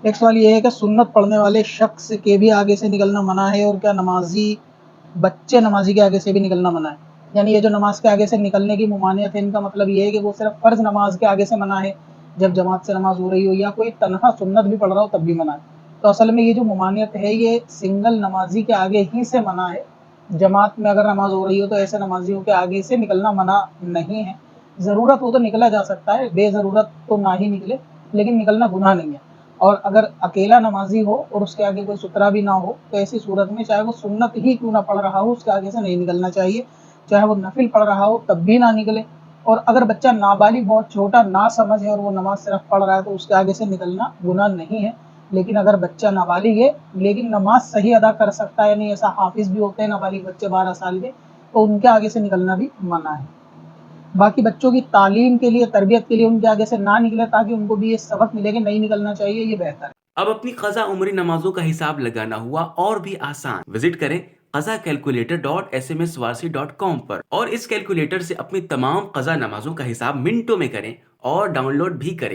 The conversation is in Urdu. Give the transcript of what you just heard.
ایک سوال یہ ہے کہ سنت پڑھنے والے شخص کے بھی آگے سے نکلنا منع ہے، اور کیا بچے نمازی کے آگے سے بھی نکلنا منع ہے؟ یعنی یہ جو نماز کے آگے سے نکلنے کی ممانعت ہے، ان کا مطلب یہ ہے کہ وہ صرف فرض نماز کے آگے سے منع ہے جب جماعت سے نماز ہو رہی ہو، یا کوئی تنہا سنت بھی پڑھ رہا ہو تب بھی منع ہے؟ تو اصل میں یہ جو ممانعت ہے یہ سنگل نمازی کے آگے ہی سے منع ہے. جماعت میں اگر نماز ہو رہی ہو تو ایسے نمازیوں کے آگے سے نکلنا منع نہیں ہے. ضرورت ہو تو نکلا جا سکتا ہے، بے ضرورت تو نہ ہی نکلے، لیکن نکلنا گناہ نہیں ہے. اور اگر اکیلا نمازی ہو اور اس کے آگے کوئی سترا بھی نہ ہو تو ایسی صورت میں چاہے وہ سنت ہی کیوں نہ پڑھ رہا ہو اس کے آگے سے نہیں نکلنا چاہیے. چاہے وہ نفل پڑھ رہا ہو تب بھی نہ نکلے. اور اگر بچہ نابالغ بہت چھوٹا نہ سمجھ ہے اور وہ نماز صرف پڑھ رہا ہے تو اس کے آگے سے نکلنا گناہ نہیں ہے. لیکن اگر بچہ نابالغ ہے لیکن نماز صحیح ادا کر سکتا ہے، یعنی ایسا حافظ بھی ہوتے ہیں نابالغ بچے 12 سال کے، تو ان کے آگے سے نکلنا بھی منع ہے. باقی بچوں کی تعلیم کے لیے، تربیت کے لیے ان کے آگے سے نہ نکلے تاکہ ان کو بھی یہ سبق ملے کہ نہیں نکلنا چاہیے، یہ بہتر ہے. اب اپنی قضا عمری نمازوں کا حساب لگانا ہوا اور بھی آسان. وزٹ کریں قضاکیلکولیٹر.smswarsi.com پر اور اس کیلکولیٹر سے اپنی تمام قضا نمازوں کا حساب منٹوں میں کریں اور ڈاؤن لوڈ بھی کریں.